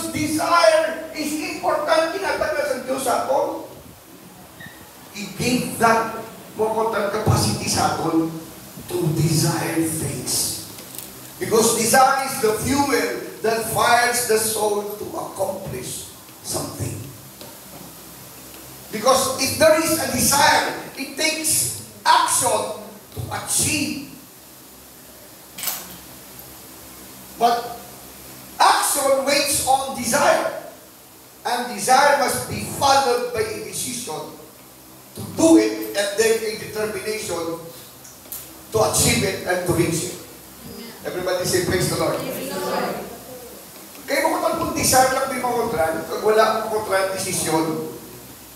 Diyos, desire is important. Kinataglas ang Diyos sa aton. He gave that mga capacity sa aton to desire things. Because desire is the fuel that fires the soul to accomplish something. Because if there is a desire, it takes action to achieve. But action waits on desire. And desire must be followed by a decision to do it, and then a determination to achieve it and to reach it. Everybody say, praise the Lord. Kaya mo kung desire lang may makontran, kung wala akong kontran, desisyon,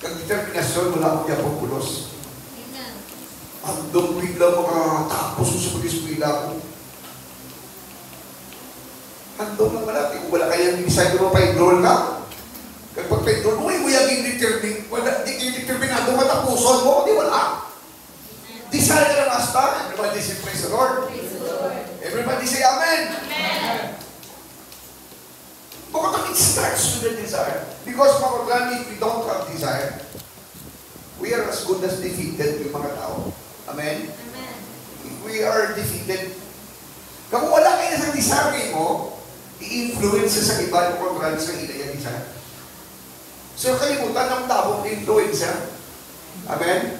kung determinasyon, wala akong yapong pulos. Andong bigla makatapos ko sa pag-eskwila ko. Andong lang malati, kung wala kayang decide mo pa-enroll ka, kapag pa-enroll mo, mo yung determinado matapuson mo, di wala. Desire ka lang basta. Everybody say, praise the Lord. Everybody say, amen. Amen. Bakit it starts with the desire? Because mga if we don't have desire, we are as good as defeated yung mga tao. Amen? Amen. We are defeated. Kung wala kayo sa desire mo, i-influence sa iba yung kontrali sa ila yung desire. So kalimutan ng tabong influence. Amen?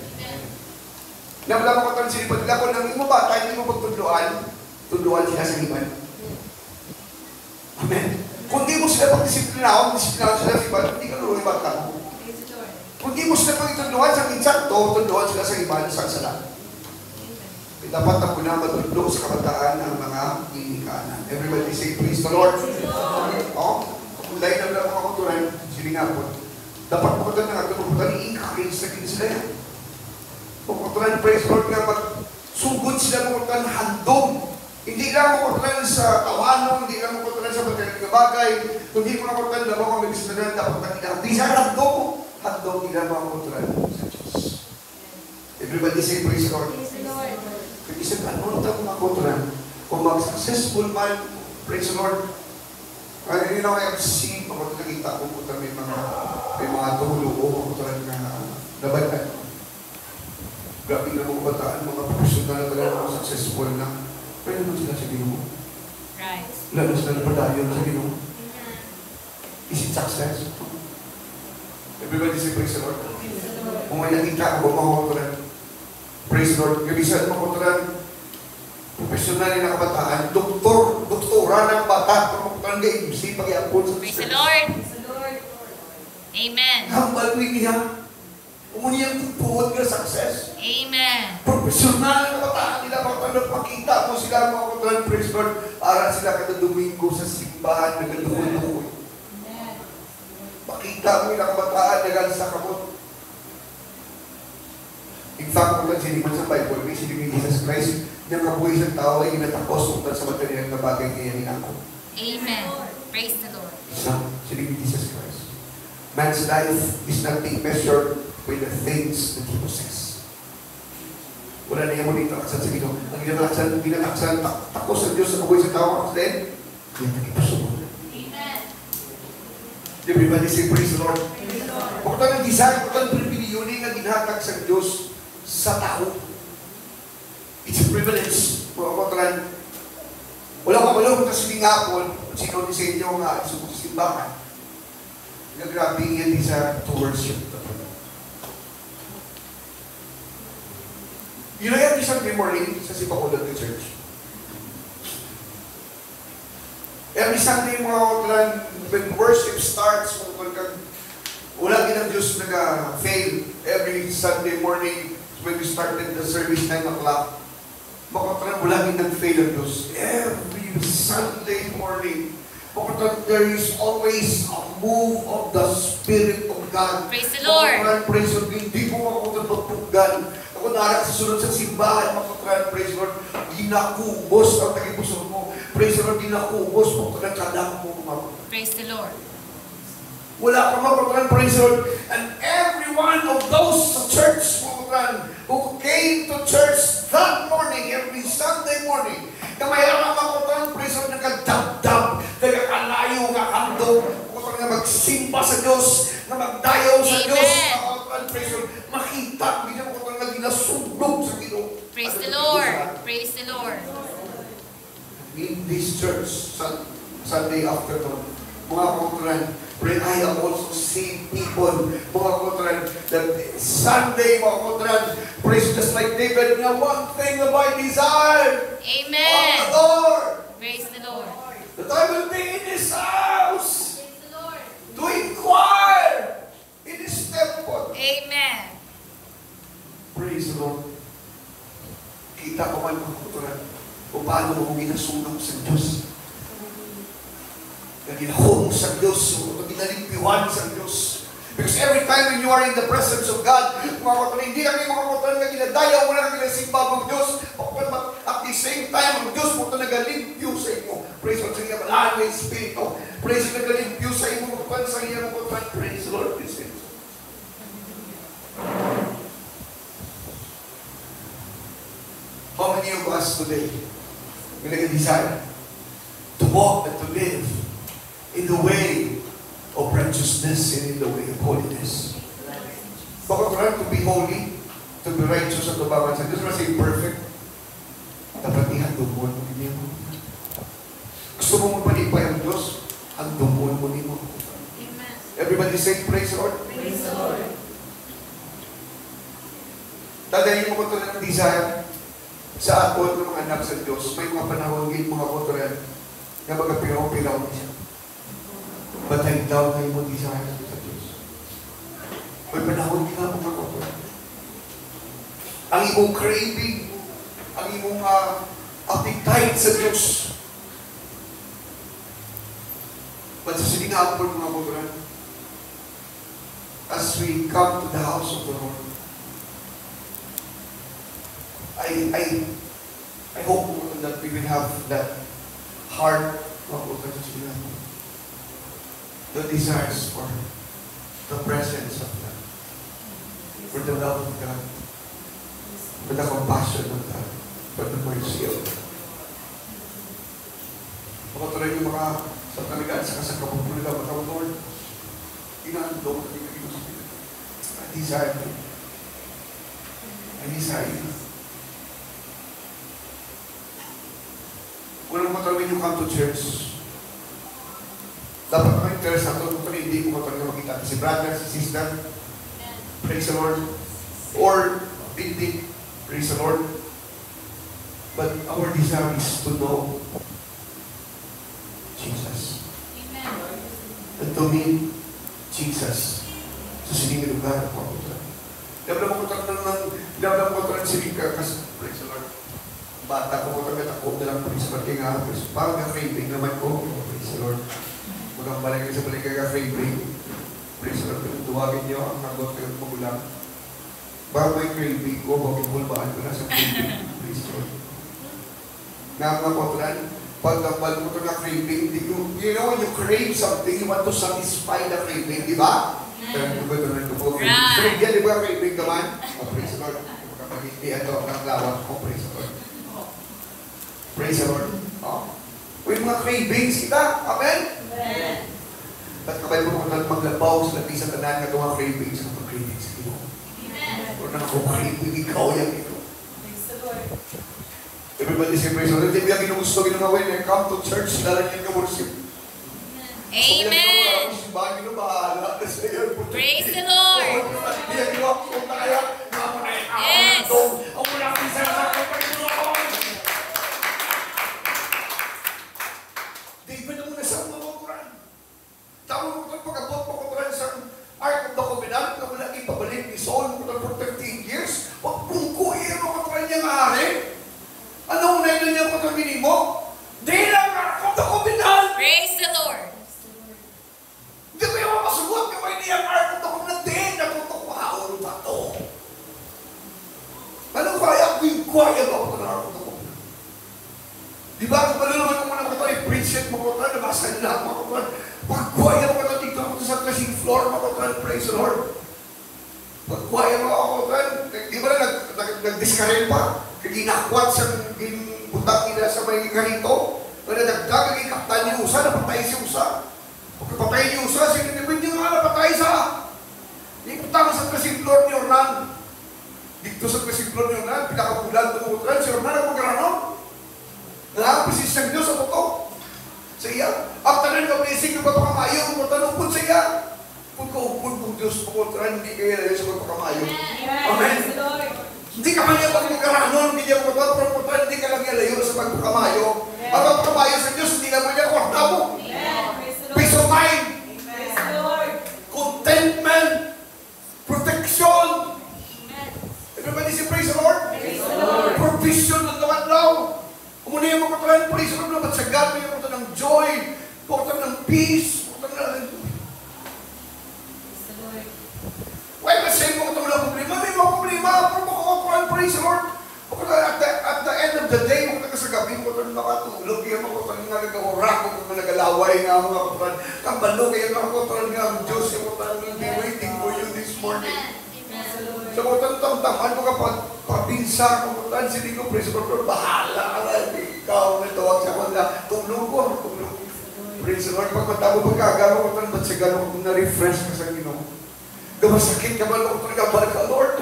Namla mo kontrali sa iba. Kung nang imo bata, hindi mo pagtudluan, tudluan sila sa iba. Amen? Kung di mo sila pagdisiplinaon sila sa iba, hindi ka luloy bata mo. Kung di mo sila pagtudluan sa minsan, tudluan sila sa iba, sa sala. Dapat ako na matudlo sa kabataan ng mga inikanan. Everybody say, praise the Lord. Oh, kung dahil na lang ako turan, silingapon. Dapat mo ka na ito, pupunta ni i-encourage na kin sila yan. Kung turan, praise the Lord nga, magsugod sila mo turan handog. Hindi lang mo turan sa tawanon, hindi lang mo turan sa magaling na bagay, kundi mo na turan na mga mag-isnaran, dapat na kailangan. Di sa handog, handog nila mga turan sa Diyos. Everybody say, praise the Lord. Kung isang ano ito mga kontra, kung mag-successful man, praise the Lord. Kaya yun ako yung MC, pag nakikita ko po may mga tumulo o kontra na labanan. Grabe na mga bataan, mga professional na talaga mga successful na. Pero naman sila sa Ginoo. Right. Lalo sila na padayon sa Ginoo. Is it success? Everybody say praise the Lord. Kung may nakita ko mga kontra, praise the Lord. Kabisan mo kontra, professional na kabataan, doktora ng bata, pagkakutan ng MC, pag-iapon sa Praise the Lord. Amen. Hambal niya, umuniyang tutuod ka success. Amen. Professional na kabataan nila, makita mo sila mga kabataan, praise the Lord, aral sila kada Domingo sa simbahan, nagaluhul-luhul. Makita mo yung kabataan, nagal sa kamot. In fact, kung siniman sa Bible, may siniming Jesus Christ, niyang kabuhay sa tao ay inatakos kung sa material na bagay kaya ninako. Amen. Praise the Lord. Isa, siniming Jesus Christ. Man's life is not being measured by the things that he possesses. Wala na yung muli taksan sa Ginoo. Ang ginataksan, takos sa Diyos sa kabuhay sa tao, then, yan ang ipasunod. Amen. Everybody say, praise the Lord. Kung ito ng design, kung ito ng pribilyunin na ginhatag sa Diyos sa tao. It's a privilege. Wala ka malong kasi lingapon, sino ni sa inyo nga, sa simbahan. Grabe yan sa towards you. You know yan, Sunday morning sa Sipakulan ng church. Every Sunday when worship starts, wala din ang Diyos nag-fail. Every Sunday morning, when we started the service 9 o'clock, wala din nag-fail ang Diyos. Every Sunday morning, there is always a move of the Spirit of God. Praise the Lord. Praise the Lord. Hindi ko makapagpagpugan. Ako narak sa sunod sa simbahan, praise the Lord. Ginakubos ang tagipuso mo. Praise the Lord, ginakubos mo. Kadang mo. Praise the Lord. Wala ka mga praise the Lord. And every one of those church who came to church that morning, every Sunday morning, kamayaran mga praise the Lord, nagkadab-dab, nagkakalayo, nakandong, Diyos, na magdayaw sa Amen. Diyos, praise the Lord, makita, hindi na mo kung naginasundog sa Ginoo. Praise the Lord. Praise the Lord. In this church, Sunday afternoon, mga kapatid, pray I have also seen people, mga kapatid, that Sunday, mga kapatid, praise just like David, na one thing have I desired, Amen. of the Lord, Praise the Lord. that I will be in His house, Praise the Lord. to inquire in His temple. Amen. Praise the Lord. Kita ko man, mga kapatid, kung paano mo ginasunog sa Diyos. Na ginahong sa Diyos, o ginalipiwan sa Diyos. Because every time when you are in the presence of God, mga kapatid, hindi kami mga kapatid na ginadayaw mo na kami nasimba ng Diyos. At the same time, ang Diyos mo ito nagalimpyo sa inyo. Praise the Lord, sa inyo malahan ng Espiritu. Praise the Lord, nagalimpyo sa inyo mga kapatid, sa inyo mga kapatid. Praise the Lord, please. How many of us today will have a desire to walk and to live in the way of righteousness and in the way of holiness? Baka trying to be holy, to be righteous, at to bawal sa Diyos, say perfect. Dapat ihandog mo ang hindi mo. Gusto mo magpalipay ang Diyos, handog mo ang hindi mo. Amen. Everybody say, praise the Lord. Praise the Lord. Dadayin mo ko ito ng desire sa aton ng mga anak sa Diyos. May mga panahon din mga kotoran na magapiraw-piraw niya. Batay daw na yung desire sa Diyos. May panahon din na mga kotoran. Ang imong craving, ang imong appetite sa Diyos. But sa sinigapon mga kotoran, as we come to the house of the Lord, I hope that we will have that heart the desires for the presence of God, for the love of God, for the compassion of God, for the mercy of God. Makatuloy yung mga sa talagaan sa kasakapag mo nila, mga Lord, inaandong na yung I desire you. I desire you. Kung naman matawin yung come to church, dapat mga interesado kung hindi mo matawin makita. Si brother, si sister, praise the Lord. Or, hindi, praise the Lord. But our desire is to know Jesus. Amen. And to meet Jesus sa siniging lugar. Dapat mo matawin si Rika, kasi praise the Lord. Bata ko kami ako na lang praise the Lord kaya nga parang ka-craving naman ko, praise the Lord. Magang balik sa balik ka-craving, praise the Lord. Tuwagin niyo ang nagot kayo magulang. Parang may craving ko, bakit bulbaan ko na sa craving, praise the Lord. Nga mga kotoran, pagkabal mo ito na craving, you know, you crave something, you want to satisfy the craving, di ba? Kaya ito ba ito na ito po? Crave yan, di ba craving naman? Oh, praise the Lord. Kapag hindi ito ang lawak ko, praise the Lord. Praise the Lord. Oh. May mga cravings kita. Amen? Amen. At kapag mo kung maglabaw sa labi sa tanan ka mga cravings, ang mga cravings ito. Amen. O na ako craving, ikaw yan ito. Praise the Lord. Everybody say praise the Lord. Hindi yung ginugusto ginunawin. Come to church, dala niyo yung worship. Amen. Praise the Lord. Yes. David na muna sa mga Quran. Tawag mo ito pag-abot mo Quran sa Ark of the Covenant na wala ipabalik ni Saul for 13 years. Huwag pungkuhin mo Quran niya nga hari. Ano unay na niya pagkamini mo? Di lang Ark of the Covenant! Praise the Lord. Hindi ko yung mapasugot ka may niyang Ark of the Covenant din. Natutukwao ba ito? Ano kaya kung kwaya ba ako ng Ark of the Covenant? Di ba? Kung malalaman ko muna ito, i-preach it mo ko ito, nabasa nila mga kapatid. Pagkwaya mo ito, dito ako sa klaseng floor, mga kapatid, praise the Lord. Pagkwaya mo ako kapatid, di ba na nag-discarrel pa? Kaginakwat sa butak nila sa may ganito. Kaya nagdagag yung kaptan niya usa, napatay siya usa. Pagkapatay niya usa, sige, hindi nga napatay Diyos po, hindi kayo layo sa pagpakamayo. Amen. Praise the Lord. Hindi ka man niya pagkakaranon, hindi niya po, pero hindi ka lang niya layo sa pagpakamayo. Ang pagpakamayo sa Diyos, hindi naman niya kwarta mo. Amen. Praise the Lord. Peace of mind, Praise the Lord. contentment, protection. Amen. Everybody say praise the Lord. Praise the Lord. Provision ng naman daw. Umuna yung mga katalan, praise the Lord, naman sa God, may mga ng joy, mga ng peace, mga ng... Praise the Lord. Why ba say mga ng problema? May mga problema, pero mga katalan, praise the Lord. At the end of the day, mga sa gabi, mga katalan nakatulog, yung mga katalan nga nag-orak, mga nagalaway nga mga katalan, ang balo kayo mga katalan nga ang Diyos, yung katalan will be waiting for you this morning. Praise the Lord. So kung tamtaman mo kapag papinsa, kung kung sinin ko, praise the Lord, bahala ka lang, ikaw na tawag sa kanila, tulong ko, tulong. Praise the Lord, pag matabo pagkagano ko, ba't siya gano'n kung na-refresh ka sa Ginoo? Gamasakit ka ba, kung balik ka, Lord,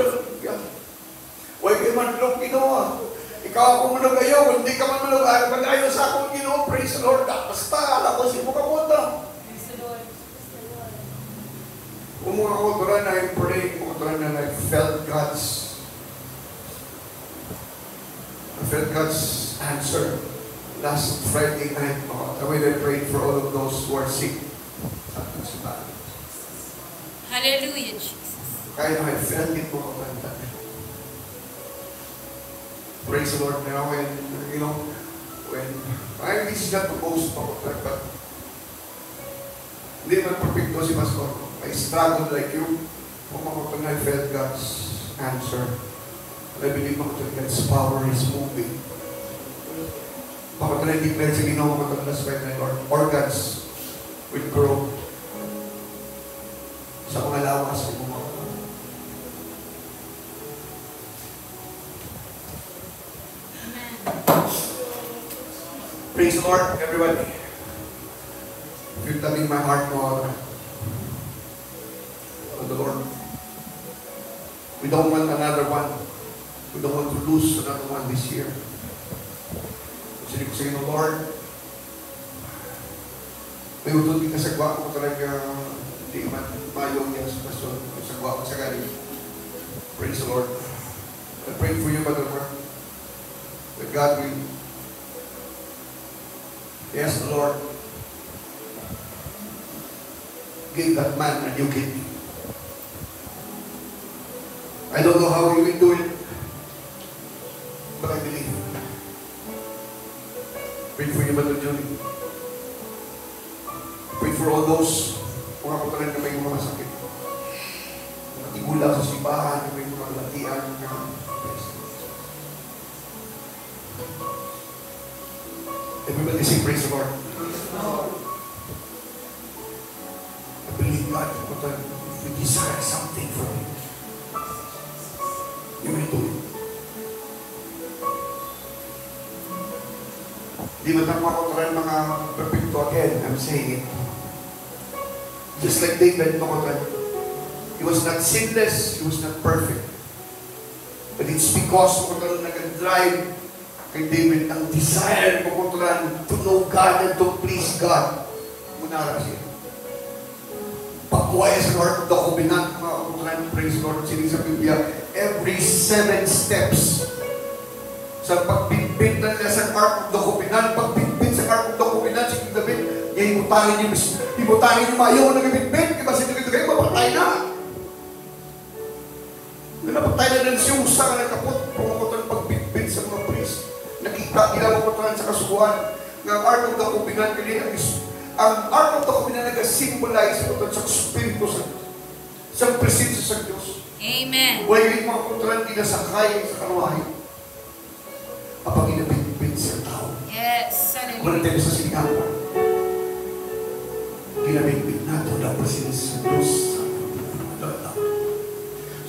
huwag kayo man tulong Ginoo. Ikaw ako managayaw, hindi ka man managayaw sa akong Ginoo, praise the Lord, basta, alam ko si Mukapunta. Praise the Lord. Umuha ko turan na yung praying ko turan na I felt God's answer last Friday night. When I prayed for all of those who are sick. Hallelujah, Jesus. Kaya I felt it mo kapag praise the Lord now when, you know, when, this is not to boast pa but hindi man perfecto si Pastor. I struggled like you. When I felt God's answer. I believe God's power is moving. Baka na declare sa Ginoo ko ito last Friday night, organs will grow sa mga lawas sa mga. Praise the Lord, everybody. If you're telling my heart, Lord, the Lord. We don't want another one. We don't want to lose another one this year. Kasi ko sa inyo, Lord, may utod ka sa gwa ko talaga hindi man mayong niya sa gwa ko sa galing. Praise the Lord. I pray for you, Brother Mark, that God will yes, the Lord give that man a new kidney. I don't know how he will do it, but I believe. Pray for you, Brother Johnny. Pray for all those mga kapatid na may mga sakit. Natigula sa simbahan, may mga latian. Everybody say praise the Lord. I believe God, if we desire something from Him, you will do it. Di ba naman ako taran mga perfecto again? I'm saying it. Just like David, he was not sinless, he was not perfect. But it's because mo nag-drive kay David ang desire mo to know God and to please God. Munara siya. Pagbuhay sa Lord of the Covenant, mga kaputulan, praise the Lord, sinig sa Biblia, every 7 steps sa pagbitbit na nila sa Ark of the Covenant, pagbitbit sa Ark of the Covenant, si King David, ibutahin niyo mayo na nagibitbit, diba si David kayo, mapatay na. Napatay na ng siyusa na kapot, pumungutan pagbitbit sa mga priest. Nakita nila pumungutan sa kasukuhan ng Ark of the Covenant, ang Ark of the Covenant nag-symbolize sa Espiritu sa Diyos, sa presensya sa Diyos. Amen. Wala yung mga pumungutan kinasakay sa karuwahin. Kapag inabitbit sa tao. Yes. Wala tayo sa Singapore. Ginabitbit nato na presensya sa Diyos.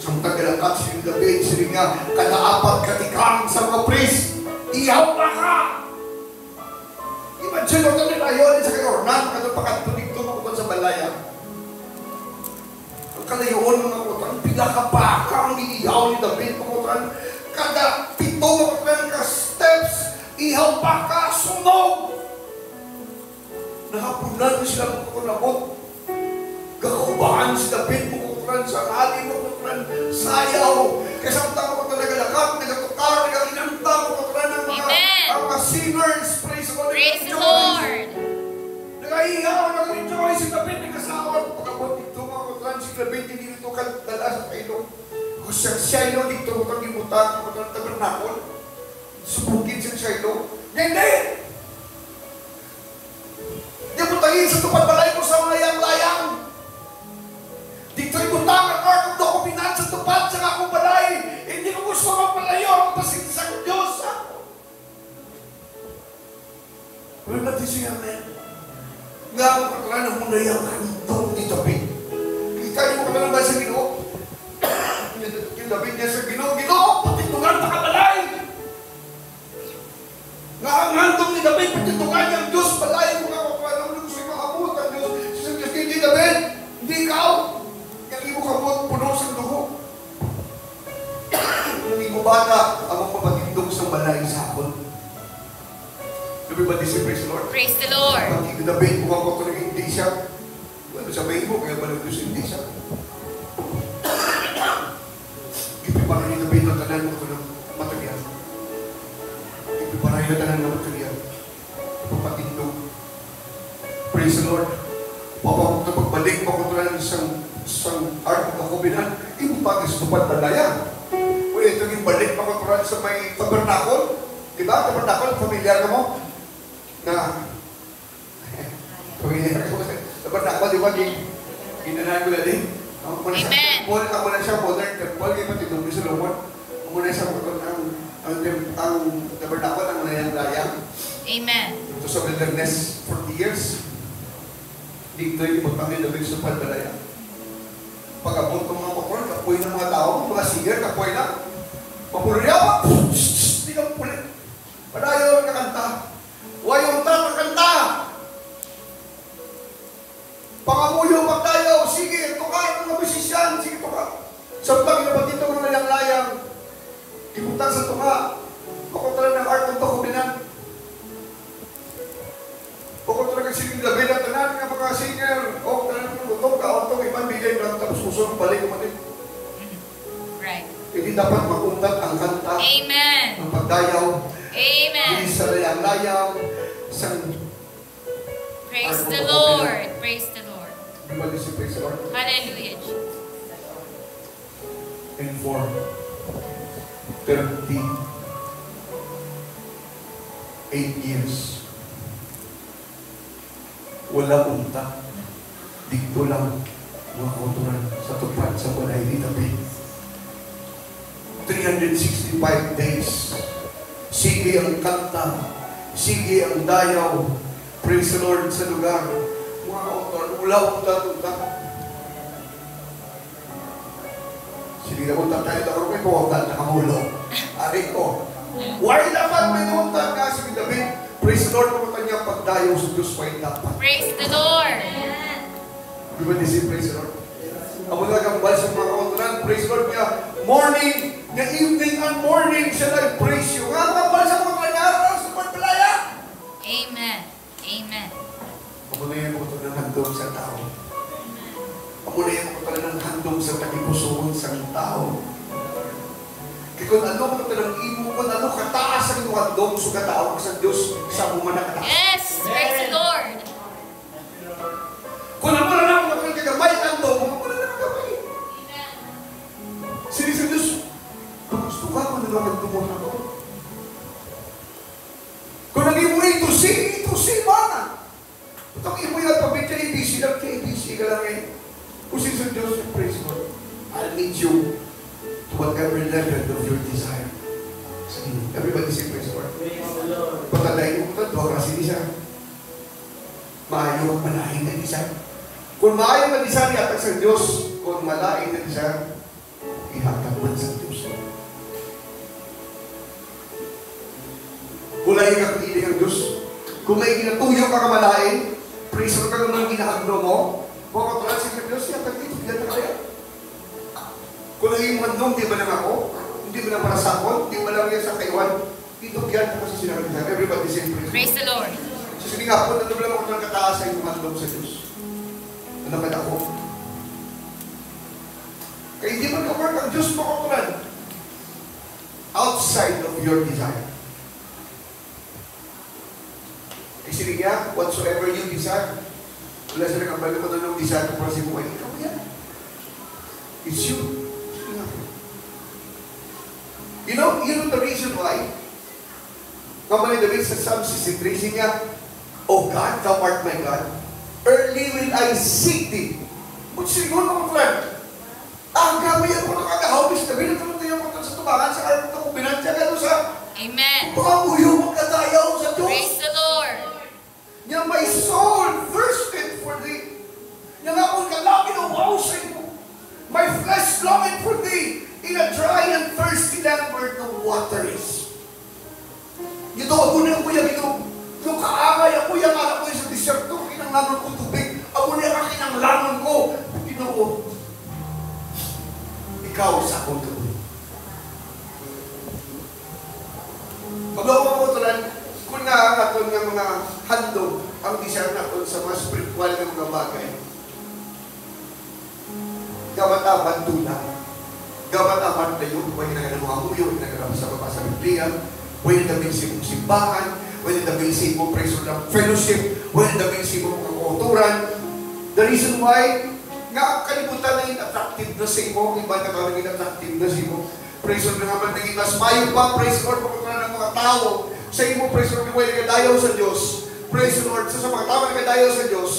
Samtang kalakat si David, sila nga, kada-apat katikang sa mga priest, ihaw na ka! Imagine mo ito nila yun sa kayornan, kada pakatulig ito makukot sa balaya. Ang kalayoon mga kukutan, pinakabaka ang iihaw ni David, kukutan, kada 7 kukutan ka steps, ihaw pa ka, sunog! Nakapunan sila kukutan, gakaubahan si David, kukutan, kuturan sa alim mo kuturan sayaw. Kaya sa utang mo kuturan nagalakat, nagatukar, nagalinanta mo kuturan ng mga singers. Praise the Lord. Praise the Lord. Nagahiyaw, nag-enjoy si David, nagkasawan. Pagkabot dito mga kuturan, si David, hindi dito dala sa kailong. Kung siya ilo dito, kung gimutan, kung tabernakol, subugin siya ilo. Hindi! Hindi mo tangin sa tupad balay ko sa layang-layang. Dito ibutang ang Ark of the Covenant sa tupad sa akong balay. Hindi ko gusto magpalayo ang pasigsang Diyos. Pero natin siya, amen. Nga ako kakalanan mo na yung hantong ni David. Kita niyo mo kakalanan ba sa Ginoo? Yung David niya sa Ginoo, Ginoo, patitungan pa ka balay. Nga ang hantong ni David, patitungan niyang Diyos, balay mo nga kakalanan mo gusto yung makamot ang Diyos. Sa Diyos, hindi David, hindi ikaw. Yung imo kamot, puno sa dugo. Yung imo bata, ang magpapatindog sa balay sa akon. Everybody say praise the Lord. Praise the Lord. Pag David, mukhang ko rin hindi siya. Well, sabihin mo, kaya ba Diyos hindi siya? Ipiparay ni David ang tanan mo ng material. Ipiparay na tanan ng material. Ipapatindog. Praise the Lord. Pagbalik pa ko rin isang Ark of the Covenant, impagis tupad balaya. Well, ito yung balik pa ko rin sa may tabernakol. Diba? Tabernakol, familiar ka mo? Na familiar ka mo? Tabernakol, di ba? Ginanahan ko na din. Amen. Ako na siya, modern temple, kaya pati doon ni Solomon. Ako na siya, ang tabernakol, ang layang-layang. Amen. Ito sa wilderness, 40 years. Dito yung magpangin na sa Palbalaya. Pag-abot ng mga kapol, kapoy ng mga tao, mga singer, kapoy na. Papulya pa! Hindi ka pulit. Padayon ka kanta. Wayong ta kanta. Pangamuyo pagdayaw. Sige, ito ka, mga musician. Sige, ito ka. Samtang inabatid ito mga layang-layang. Ibutan sa tunga. Ako talaga ng Ark of the Covenant. Ako talaga sining David at tanan ng mga singer. O, talaga ng utong ka-autong ibang bigay lang tapos susunod balik kumatin. Right. Hindi dapat makuntat ang kanta. Amen. Ang pagdayaw. Amen. Hindi sa layang-layang. Praise the Lord. Praise the Lord. Everybody say praise the Lord. Hallelujah, Jesus. And for 38 years, wala unta. Dito lang mga kauturan sa tupad sa balay ni David. 365 days. Sige ang kanta. Sige ang dayaw. Praise the Lord sa lugar. Mga kauturan, wala unta. Sige na unta tayo. Pero may kuwagdan na kamulo. Ari ko. Why dapat may unta nga si David? Praise the Lord, pumunta niya pagdayaw sa Diyos pa dapat. Praise the Lord. Di ba say praise the Lord? Amo na kang bal sa mga kauturan, praise the Lord niya. Morning, nga evening and morning, siya nag-praise you. Nga mga bal sa mga kanyaraw sa pagpalaya. Amen. Amen. Amo na yan kung ng handong sa tao. Amo na yan kung ng handong sa tagipusoon sa tao. Kaya kung ano ka talang imo, kung ano kataas ang handong sa katawag sa Diyos, sa mga nakataas. Yes. Praise the Lord. Kung ano na lang kung kagamay ang handong, kung ano na kagamay. Sini sa Diyos, kung gusto ka, kung ano naman tumon ako. Kung naging mo ito si, mana. Kung imo yung pabit ka ABC lang, ABC ka lang eh. Kung sini sa Diyos, praise God. I'll meet you to whatever level of your desire. Everybody say praise God. Pagkalain mo ito, doon kasi di siya. Maayo ang malahin na di siya. Kung maayo na di siya, ihatag sa Diyos. Kung malain na di siya, ihatag man sa Diyos. Kung lain ka kung iling ang Diyos, kung may ginatuyo ka kamalain, praise mo ka naman ginahagno mo, kung katulad sa Diyos, ihatag dito, ihatag kaya. Kung naging mandong, di ba lang ako? Hindi mo lang para sa ako? Hindi mo lang yan sa kaiwan? Dito yan ako sa sinabi niya. Everybody say Praise the Lord. So sige nga po, nandun lang ako ng kataas sa yung mandong sa Diyos. Ano ka na ako? Kaya hindi man ka-work ang Diyos mo kakulan outside of your desire. Kasi niya, whatsoever you desire, wala sila kang balik mo doon ng desire ko para sa buhay. Ikaw yan. It's you. You know the reason why? Kamali David sa Psalm 63, niya, O God, thou art my God, early will I seek thee. Kung siguro mga friend, ang gamay ako nakakahawis na binatulungan mo sa tubangan sa araw na kung binantya ka doon sa Amen. mga uyo magkatayaw sa Diyos. Praise the Lord. Niya my soul thirsted for thee. Niya nga kung kalangin o wow sa imo. My flesh longing for thee in a dry and thirsty land where no water is. Ito ako na kuya ito. Yung kaangay ako yung anak ko sa disyerto. Kinanglangon ko tubig. Ako na ang kinanglangon ko. Ginoo. Ikaw sa akong tubig. Paglawa mo ito lang, kung naangaton ng mga handog ang desire natin sa mga spiritual na mga bagay. Gamat-aman tula. Gamat-aman tayo. Huwag na mga huyo, nagkakaroon sa baba sa Biblia. Huwag na bilsin mong simbahan. Huwag na bilsin mong preso ng fellowship. Huwag na bilsin mong kauturan. The reason why, nga kalimutan na attractive na sa imo, iba na ka naging attractive na sa imo. Praise Lord na naman naging mas mayo pa, praise Lord, pagkakaroon ng mga tao sa imo, praise Lord, kung nagadayaw sa Diyos. Praise Lord, sa mga tao nagadayaw sa Diyos.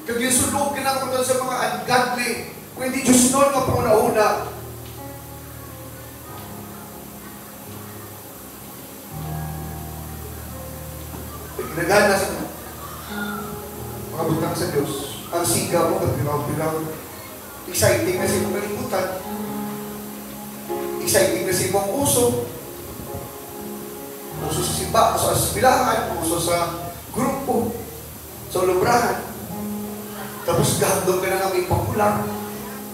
Kag yung sulog kinakaroon sa mga ungodly, kung hindi Diyos noon nga panguna-una. Nagana sa mga butang sa Diyos. Ang siga mo, pag-bilang exciting na si mong kalimutan. Exciting na si mong uso. Uso sa simba, uso sa bilangan, uso sa grupo, sa lubrahan. Tapos gahandog ka na kami papulang.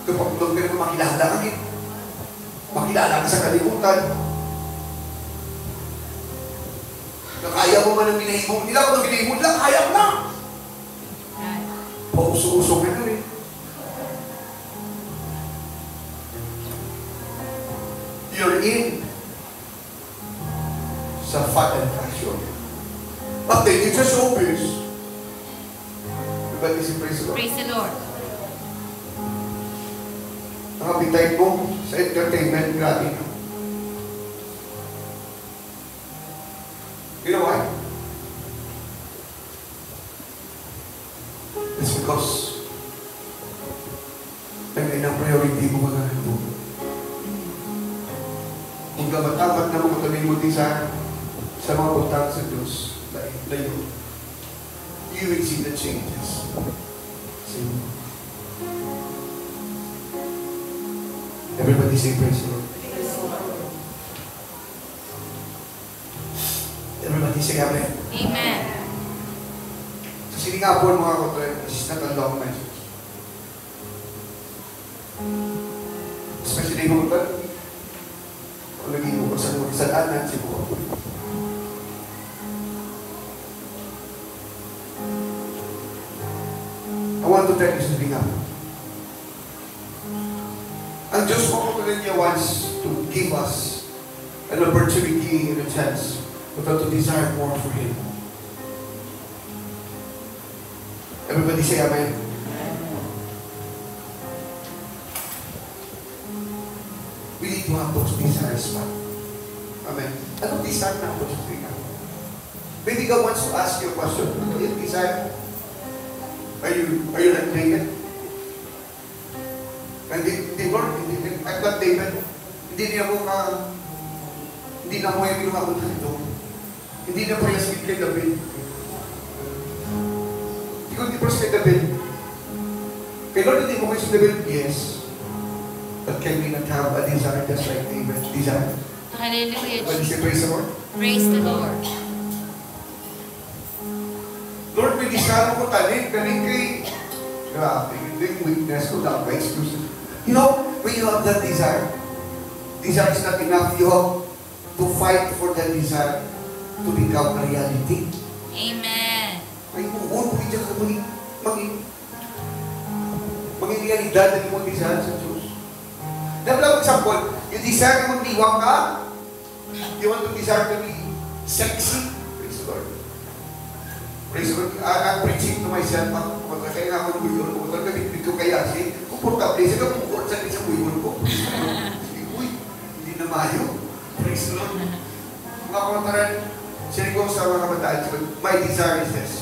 Kapagdog ka na makilala kami. Makilala ka sa kalimutan. Kaya mo man ang binahimong nila, kung ang binahimong nila, kaya mo na. Pauso-uso ka na rin. You're in sa fat and fashion. But then you just obvious. Diba si praise the Lord? Praise the Lord. Ang appetite mo sa entertainment, grabe na. You know why? It's because ang priority mo maganda. Kung gamat-amat na mo katamin mo din sa mga butang sa Diyos, layo, you will see the changes. See? Everybody say praise the Lord. Everybody say amen. Amen. So siningapon mga kapatid, this is not a long message. Especially mga kapatid, kung naging mo sa mga kasalanan, si mga kapatid. I want to tell you something now. Ang Diyos mga kapatid niya wants to give us an opportunity and a chance to desire more for Him. Everybody say amen. We need to have those desires back. Amen. Anong desire na ako sa tingin? Maybe God wants to ask you a question. Ano yung desire? Are you like David? And I'm not David. Hindi na mo yung lumabot dito. Hindi na po yung speak kay David. Hindi ko di pros kay David. Kay Lord, hindi mo kayo si David? Yes. But can we not have a desire just like David? Desire? Hallelujah. When you say praise the Lord? Praise the Lord. Lord, may desire ko tanin kay... Grabe, yung weakness ko lang, may excuses. You know, when you have that desire is not enough. You have to fight for that desire to become a reality. Amen. Ay, buon, hindi ka maging reality edad na mong desire sa Diyos. Dapat example, yung desire mong diwang ka, you want to desire to be sexy. Praise the Lord. Praise the Lord. I'm preaching to myself. Kaya nga ako ng buyon ko. Kung nabibig ko kaya siya, komportable siya. Kung komportable sa buyon ko. Uy, hindi na mayo. Praise the Lord. Mga komentaran, siya ko sa mga kabataan, my desire is this.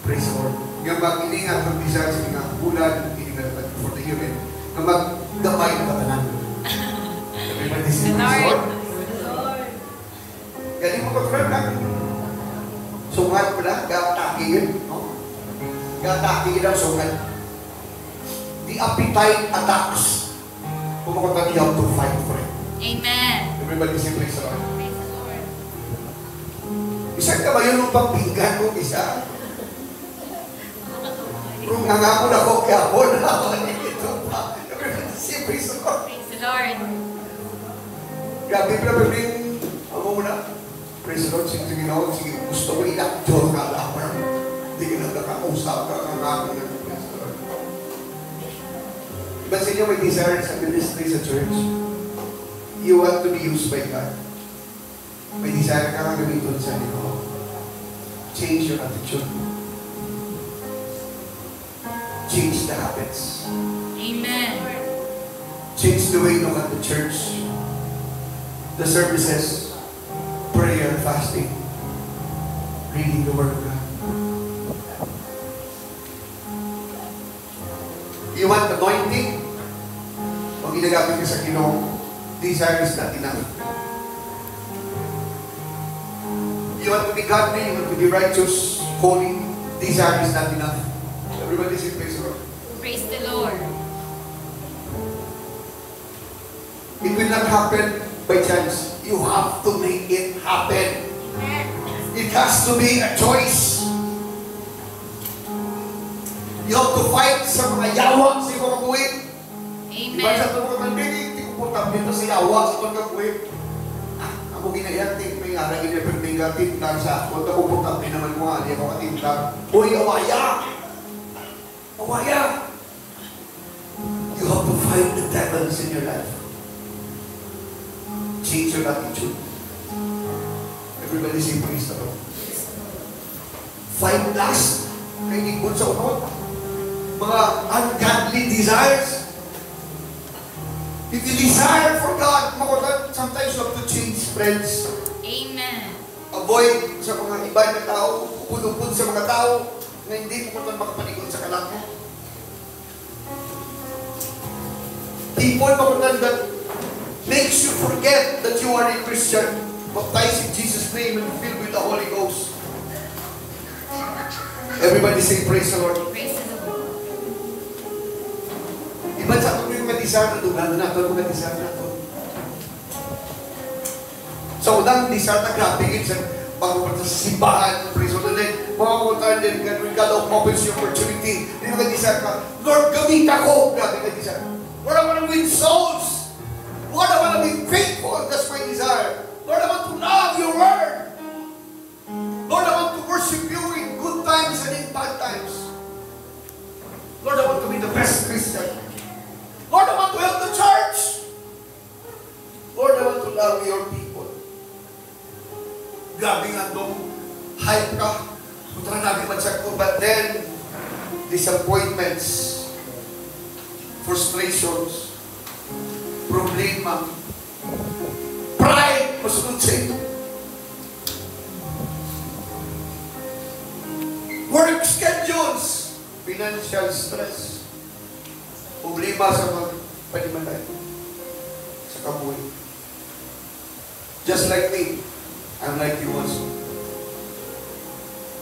Praise the Lord. Yung mag-iningat ng desire sa mga bulan, iningat for the human, na magdamay na katanan. Everybody say, praise the Lord. Galing mo kontrol na. Sungat mo na, gataki yun. No? Gataki yun ang sungat. The appetite attacks. Pumakunta, you have to fight for it. Amen. Everybody say, praise the Lord. Praise the Lord. Isang ka ba yun ng pagpinggan mo isa? Kung nangako na ko, kaya ako na ako. Ito pa. Everybody say, praise the Lord. Praise the Lord. Grabe pa ba rin? Ako muna. Praise the Lord. Sige, Ginawa. Sige, gusto ko inaktor ka lang. Hindi ka na nakakausap ka. Ang akin na. Praise the Lord. Iba sa inyo may desire sa ministry sa church. You want to be used by God. May desire ka nga gamitin sa inyo. Change your attitude. Change the habits. Amen. Change the way you look at the church. The services, prayer, fasting, reading the Word of God. You want anointing? Pag ginagamit ka sa Ginoo, desire is not enough. You want to be godly, you want to be righteous, holy, desire is not enough. Everybody say praise the Lord. Praise the Lord. It will not happen by chance. You have to make it happen. It has to be a choice. You have to fight sa mga yawa sa mga kabuhin. Amen. Diba sa ito mga kalbini, hindi ko portable dito sa yawa sa mga kabuhin. Ako ginayanting, may nga rin pinagatin lang sa ako. Ako portable naman mo nga, hindi ako katintang. Uy, awaya! Awaya! You have to fight the devils in your life. Change your attitude. Everybody say praise the Lord. Fight lust. Kaya ikot sa unod. Mga ungodly desires. If you desire for God, sometimes you have to change friends. Amen. Avoid sa mga iba na tao, upod-upod sa mga tao na hindi mo kung makapaligod sa kalat mo. People that makes you forget that you are a Christian, baptized in Jesus' name and filled with the Holy Ghost. Everybody say praise the Lord. Praise the Lord. Iba sa ito yung madisar na dugan na ito, yung madisar na ito. So, unang disar na grabe sa pagpunta sa simbahan, praise the Lord. Makakunta din, when God opens your opportunity, hindi mo madisar ka, Lord, gamit ako. Grabe madisar. Lord, I want to win souls. Lord, I want to be faithful. That's my desire. Lord, I want to love your word. Lord, I want to worship you in good times and in bad times. Lord, I want to be the best Christian. Lord, I want to help the church. Lord, I want to love your people. Grabe nga itong hype ka. Punta namin mansag ko. But then, disappointments, frustrations, problema, pride, masunod sa ito. Work schedules, financial stress, problema sa mga panimalay, sa kabuhay. Just like me, I'm like you also.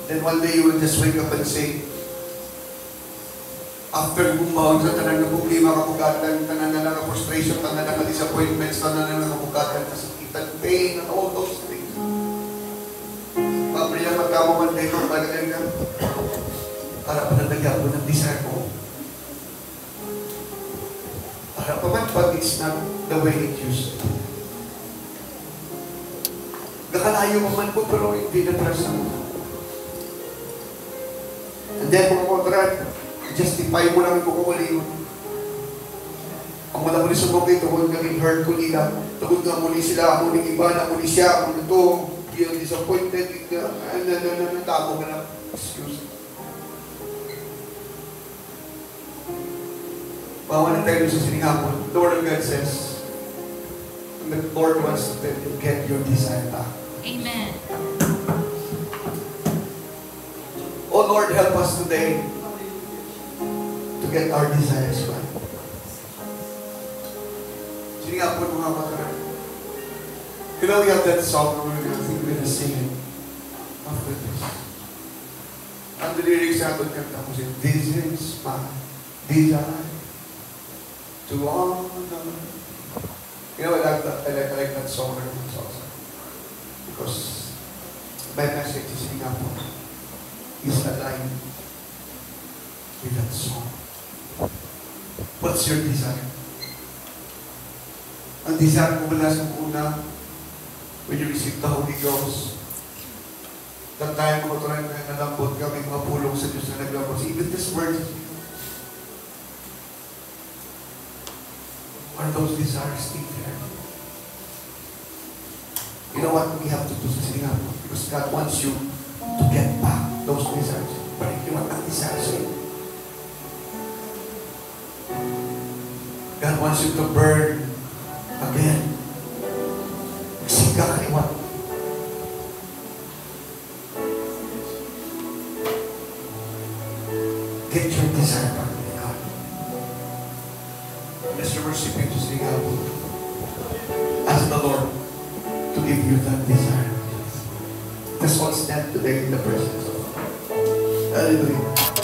Then one day you will just wake up and say, after bumawag sa tanan ng problema, kapugatan, tanan na ng frustration, tanan na ng disappointments, tanan na ng kapugatan, kasakitan, pain, and all those things. Pabriya magkamaman din kung magaling ka. Para panadagyan ko ng desire ko. Para pa man pag it's not the way it used to. Nakalayo man po, pero hindi na trust mo. And then, mga kontran, justify mo lang yung kukuliyon. Ang wala muli sa mga ito, kung naging hurt ko nila, tagod nga muli sila, muling iba na muli siya, muli ito, feel disappointed, tamo ka na, excuse. Bawa na tayo sa siningapon, the Word of God says, the Lord wants to tell you, get your desire back. Amen. Oh Lord, help us today to get our desires back. Siningapon mga kapatid. You know, we have that song, we're going to sing it after this. Ang lyrics natin kanta ko siya, this is my desire to honor. You know, I like that song very much also. Because my message is Singapore is aligned with that song. What's your desire? Ang desire mo mula sa una, when you receive the Holy Ghost, that time mo ito rin na nalambot ka, may mga pulong sa Diyos na naglambot. Even this word, are those desires still there? You know what we have to do sa Singapore? Because God wants you to get back those desires. But if you want that desire sa'yo, God wants you to burn again. Siga kaliwa. Get your desire back with God. Mr. Worship you to sing out. Ask the Lord to give you that desire. Let's all stand today in the presence of God. Hallelujah.